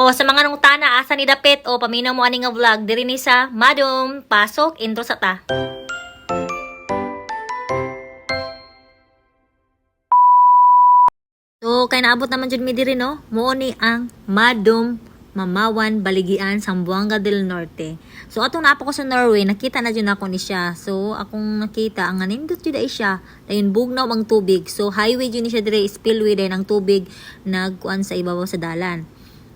O sa mga nangutana asa ni dapit o paminaw mo ani nga vlog diri ni sa Madum pasok intro sa ta. So kay naabot naman jud mi diri no, mo ni ang Madum Mamawan Baligian Zamboanga del Norte. So atong naapa ko sa Norway, nakita na jud ako ni siya. So akong nakita ang nindot jud ay siya. Dayon bugnaw ang tubig. So highway jud ni siya dire, spillway dayon ang tubig nagkuan sa ibabaw sa dalan.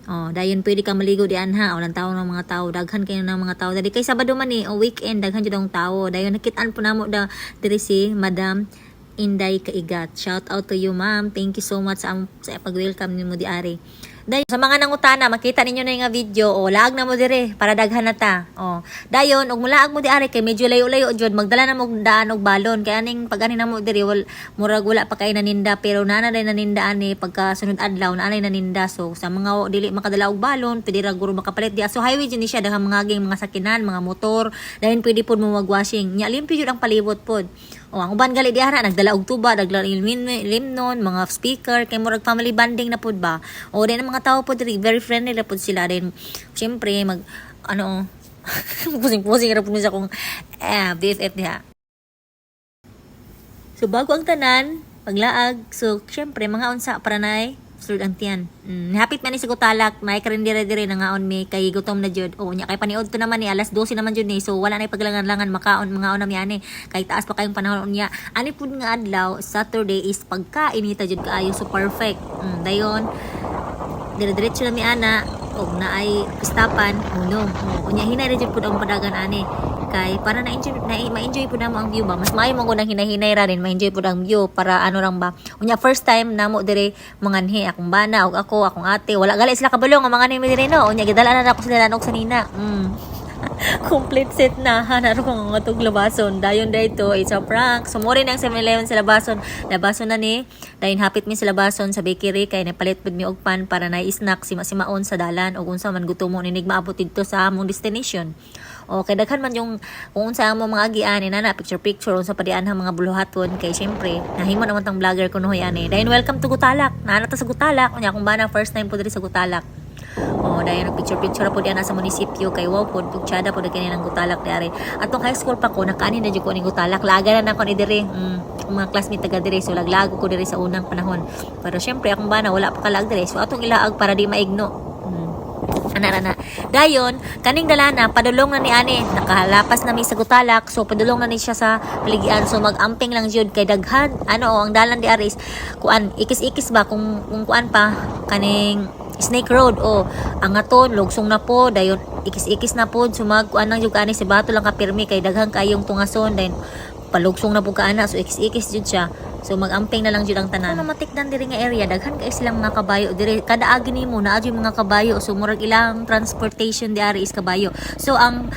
Oh, dayon pwede ka maligo di anha. Walang tao ng mga tao, daghan kayo ng mga tao. Dali kay Sabado man o weekend daghan jud ang tao. Dayon nakitaan po namo da dire si Madam Inday Kaigat. Shout out to you, ma'am. Thank you so much sa pag-welcome nimo di ari. Dayon sa mga nangutana, makita ninyo na yung video, o laag na mo dire para daghan na ta. O, dayon og mulaag mo di ari kay medyo layo-layo jud, magdala na mo daan og balon kay aning pag ani na mo dire murag wala pa kay naninda pero nana day naninda ani pagka sunod adlaw na anay naninda. So sa mga dili makadala og balon, pwede ra guro makapalit dia. So highway jud ni siya daghang mga ging mga sakinan, mga motor, dayon pwede pud mo mag-washing. Nya limpyo jud ang palibot pod. O ang uban gali diha nagdala og tuba, nagdala limnon, mga speaker kay murag family bonding na pud ba. O din ang mga tao pud diri very friendly ra pud sila din. Syempre mag ano pusing-pusing ra pud sa kung BFF diha. So bago ang tanan, paglaag, so syempre mga unsa para nay sulod ang tiyan. Hapit man ni sa gutalak, may karindire-dire na ngaon mi kay gutom na jud. O nya kay paniod to naman ni alas 12 naman jud ni. So wala na paglangan-langan makaon mga una mi ani. Kay taas pa kayong panahon unya. Ani pud nga adlaw, Saturday is pagkainita jud kaayo so perfect. Dayon dire-diretso na mi ana og naay pistapan uno. Unya hinay ra jud pud ang padagan ani. Kay para ma-enjoy pud namo ang view ba. Mas maayo man gud ang hinay-hinay ra din ma-enjoy pud ang view para ano lang ba. Unya first time namo dire manganhi akong bana og ako akong ate. Wala gali sila kabulong ang mga nimi dire no. Unya gidala na ako sila og sanina. Complete set na hanaro ko nga tug labason. Dayon dayto it's a prank. So mo rin ang 7-Eleven sa labason. Labason na ni. Dayon hapit mi sa labason sa bakery kay napalit pud mi og pan para na snack simaon sa dalan og unsa man gutom mo ninig maabot didto sa among destination. O kay daghan man yung kung unsa ang mga agian na picture unsa pa dian ang mga buluhaton kay syempre nahimo naman tang vlogger kuno ani. Dayon welcome to Gutalak. Naana ta sa Gutalak. Unya akong bana first time pud diri sa Gutalak. Oh, dayon picture po diyan sa munisipyo kay wow pod tugtsada pod kani nang Gutalak diari. Atong high school pa ko nakani na jud ko ning Gutalak. Laga na ko ni diri. Mga classmate taga diri so laglago ko diri sa unang panahon. Pero syempre akong bana wala pa kalag diri. So atong ilaag para di maigno. Ana dayon kaning dalana padulong na ni ani nakalapas na mi sa Gutalak so padulong na ni siya sa Baligian so magamping lang jud kay daghan ang dalan di aris kuan ikis-ikis ba kung kuan pa kaning Snake Road ang aton lugsong na po dayon ikis-ikis na po sumag kuan lang jud ani si bato lang ka pirmi kay daghan kayong tungason dayon palugsong na po kaana so ikis-ikis jud siya. So magamping na lang jud ang tanan. Ano matikdan diri nga area daghan kay silang mga kabayo diri kada agi nimo naa jud mga kabayo so murag ilang transportation diari is kabayo. So ang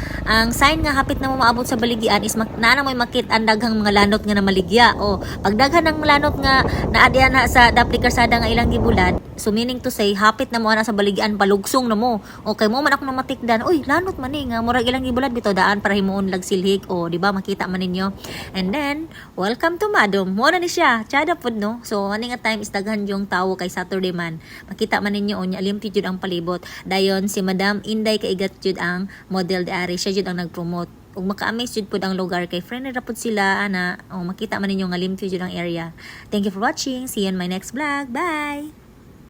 sign nga hapit na mo maabot sa Baligian is naa na moy makit ang daghang mga lanot nga na maligya pag daghan ng lanot nga naa diha na sa dapli karsada nga ilang gibulad so meaning to say hapit na mo ana sa Baligian palugsong na mo kay mo man ako na matikdan lanot man ni nga murag ilang gibulad bitaw daan para himuon lag silhig di ba makita man ninyo. And then welcome to Madum mo na ni siya tsada pod no. So ani nga time is daghan yung tawo kay Saturday man makita man ninyo unya limpyo jud ang palibot. Dayon si Madam Inday Kaigat jud ang model de ari siya jud ang nag-promote ug maka-amaze jud pod ang lugar kay friendly ra pod sila ana makita man ninyo nga limpyo jud ang area. Thank you for watching, see you in my next vlog, bye.